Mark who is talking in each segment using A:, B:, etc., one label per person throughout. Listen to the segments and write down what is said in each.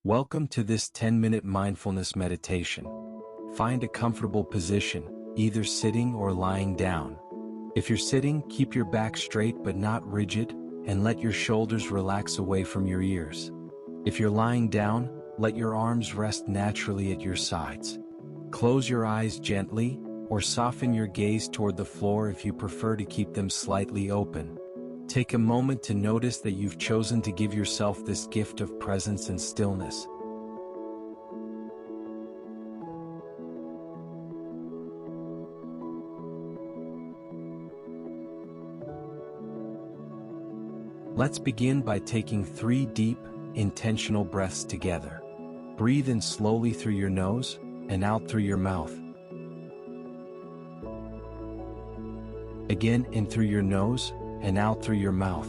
A: Welcome to this 10-minute mindfulness meditation. Find a comfortable position, either sitting or lying down. If you're sitting, keep your back straight but not rigid, and let your shoulders relax away from your ears. If you're lying down, let your arms rest naturally at your sides. Close your eyes gently, or soften your gaze toward the floor if you prefer to keep them slightly open. Take a moment to notice that you've chosen to give yourself this gift of presence and stillness. Let's begin by taking 3 deep, intentional breaths together. Breathe in slowly through your nose and out through your mouth. Again, in through your nose and out through your mouth.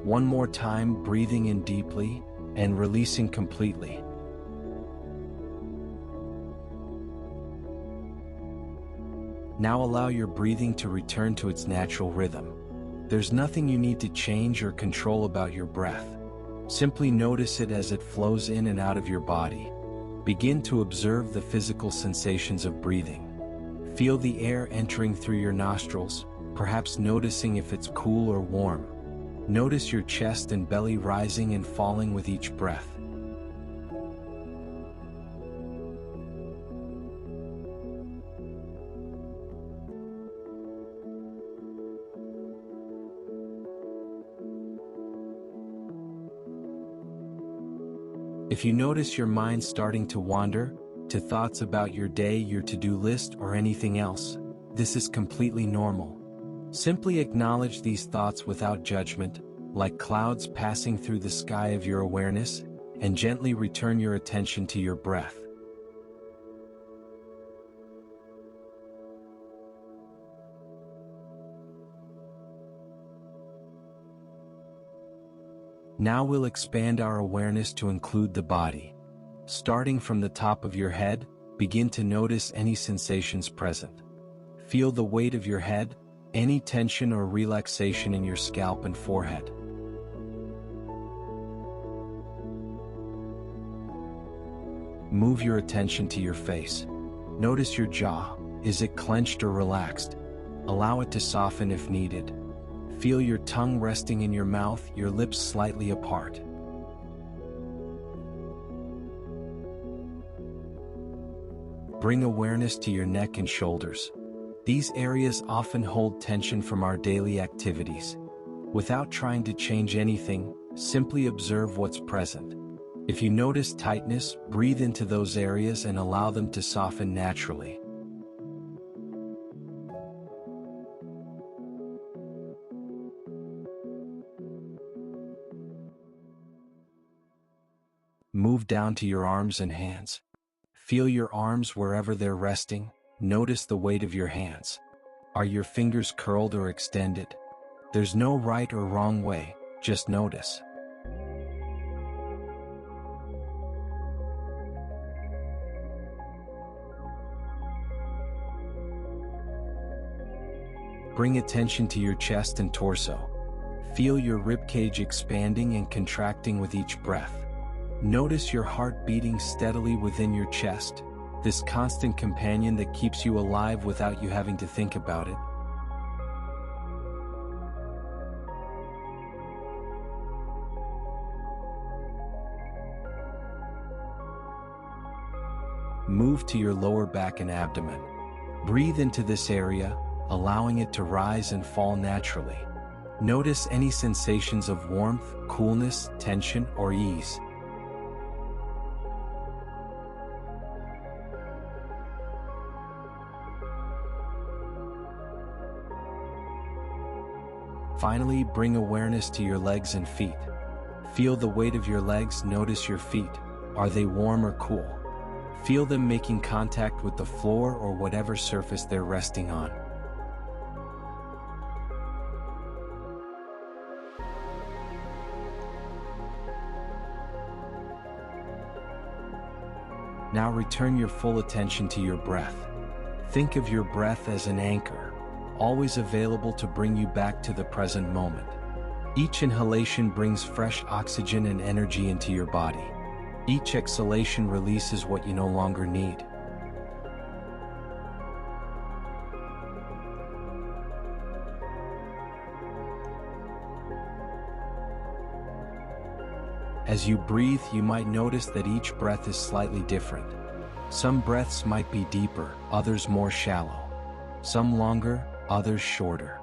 A: One more time, breathing in deeply and releasing completely. Now allow your breathing to return to its natural rhythm. There's nothing you need to change or control about your breath. Simply notice it as it flows in and out of your body. Begin to observe the physical sensations of breathing. Feel the air entering through your nostrils, perhaps noticing if it's cool or warm. Notice your chest and belly rising and falling with each breath. If you notice your mind starting to wander, to thoughts about your day, your to-do list, or anything else, this is completely normal. Simply acknowledge these thoughts without judgment, like clouds passing through the sky of your awareness, and gently return your attention to your breath. Now we'll expand our awareness to include the body. Starting from the top of your head, begin to notice any sensations present. Feel the weight of your head, any tension or relaxation in your scalp and forehead. Move your attention to your face. Notice your jaw. Is it clenched or relaxed? Allow it to soften if needed. Feel your tongue resting in your mouth, your lips slightly apart. Bring awareness to your neck and shoulders. These areas often hold tension from our daily activities. Without trying to change anything, simply observe what's present. If you notice tightness, breathe into those areas and allow them to soften naturally. Move down to your arms and hands. Feel your arms wherever they're resting. Notice the weight of your hands. Are your fingers curled or extended? There's no right or wrong way, just notice. Bring attention to your chest and torso. Feel your ribcage expanding and contracting with each breath. Notice your heart beating steadily within your chest, this constant companion that keeps you alive without you having to think about it. Move to your lower back and abdomen. Breathe into this area, allowing it to rise and fall naturally. Notice any sensations of warmth, coolness, tension, or ease. Finally, bring awareness to your legs and feet. Feel the weight of your legs, notice your feet. Are they warm or cool? Feel them making contact with the floor or whatever surface they're resting on. Now return your full attention to your breath. Think of your breath as an anchor, always available to bring you back to the present moment. Each inhalation brings fresh oxygen and energy into your body. Each exhalation releases what you no longer need. As you breathe, you might notice that each breath is slightly different. Some breaths might be deeper, others more shallow. Some longer, others shorter.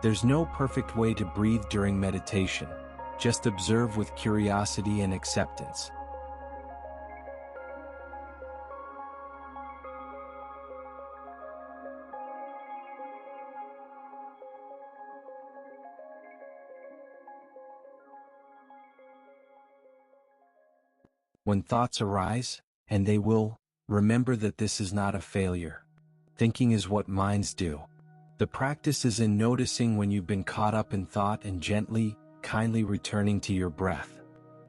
A: There's no perfect way to breathe during meditation. Just observe with curiosity and acceptance. When thoughts arise, and they will, remember that this is not a failure. Thinking is what minds do. The practice is in noticing when you've been caught up in thought and gently, kindly returning to your breath.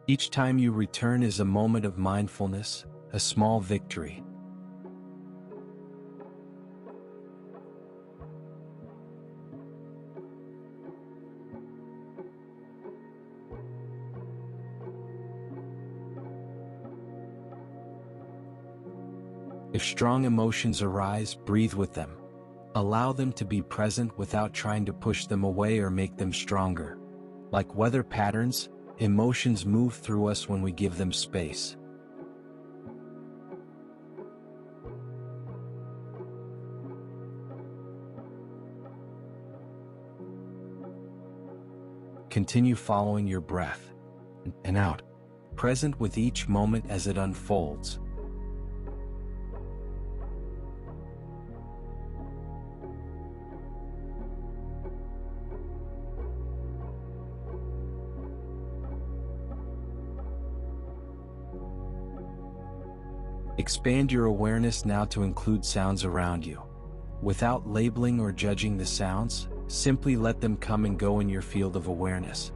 A: Each time you return is a moment of mindfulness, a small victory. If strong emotions arise, breathe with them. Allow them to be present without trying to push them away or make them stronger. Like weather patterns, emotions move through us when we give them space. Continue following your breath in and out, present with each moment as it unfolds. Expand your awareness now to include sounds around you. Without labeling or judging the sounds, simply let them come and go in your field of awareness.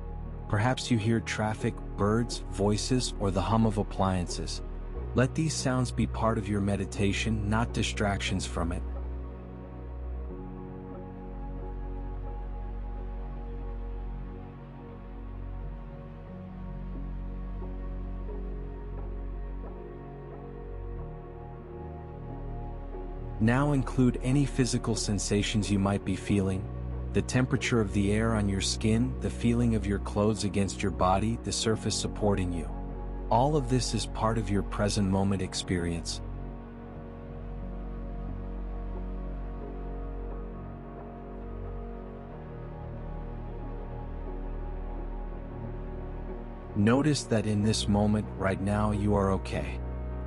A: Perhaps you hear traffic, birds, voices, or the hum of appliances. Let these sounds be part of your meditation, not distractions from it. Now include any physical sensations you might be feeling: the temperature of the air on your skin, the feeling of your clothes against your body, the surface supporting you. All of this is part of your present moment experience. Notice that in this moment, right now, you are okay.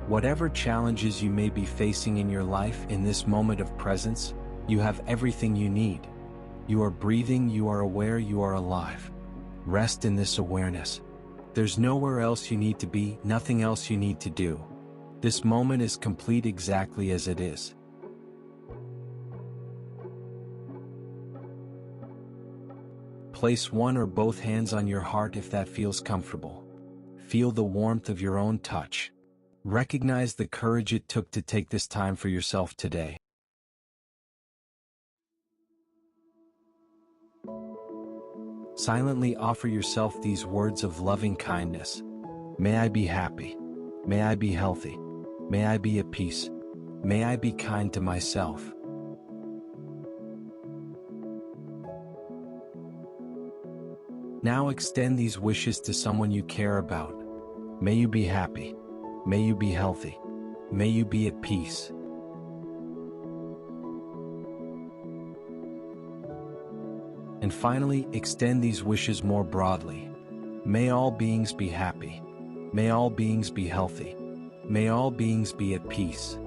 A: Whatever challenges you may be facing in your life, in this moment of presence, you have everything you need. You are breathing, you are aware, you are alive. Rest in this awareness. There's nowhere else you need to be, nothing else you need to do. This moment is complete exactly as it is. Place one or both hands on your heart if that feels comfortable. Feel the warmth of your own touch. Recognize the courage it took to take this time for yourself today. Silently offer yourself these words of loving kindness. May I be happy. May I be healthy. May I be at peace. May I be kind to myself. Now extend these wishes to someone you care about. May you be happy. May you be healthy. May you be at peace. And finally, extend these wishes more broadly. May all beings be happy. May all beings be healthy. May all beings be at peace.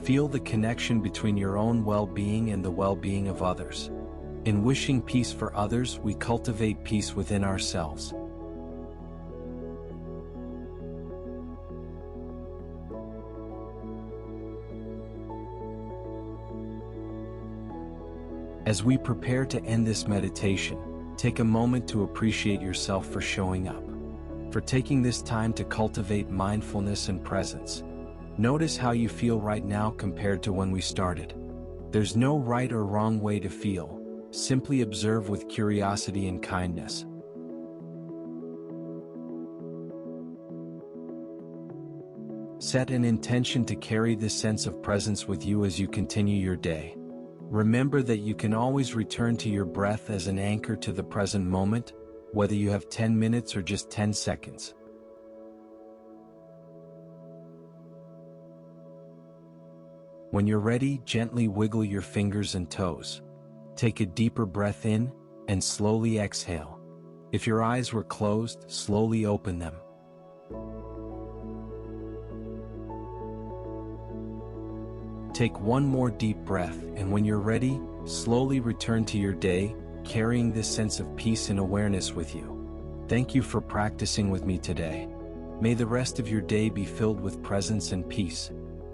A: Feel the connection between your own well-being and the well-being of others. In wishing peace for others, we cultivate peace within ourselves. As we prepare to end this meditation, take a moment to appreciate yourself for showing up, for taking this time to cultivate mindfulness and presence. Notice how you feel right now compared to when we started. There's no right or wrong way to feel, simply observe with curiosity and kindness. Set an intention to carry this sense of presence with you as you continue your day. Remember that you can always return to your breath as an anchor to the present moment, whether you have 10 minutes or just 10 seconds. When you're ready, gently wiggle your fingers and toes. Take a deeper breath in, and slowly exhale. If your eyes were closed, slowly open them. Take one more deep breath, and when you're ready, slowly return to your day, carrying this sense of peace and awareness with you. Thank you for practicing with me today. May the rest of your day be filled with presence and peace.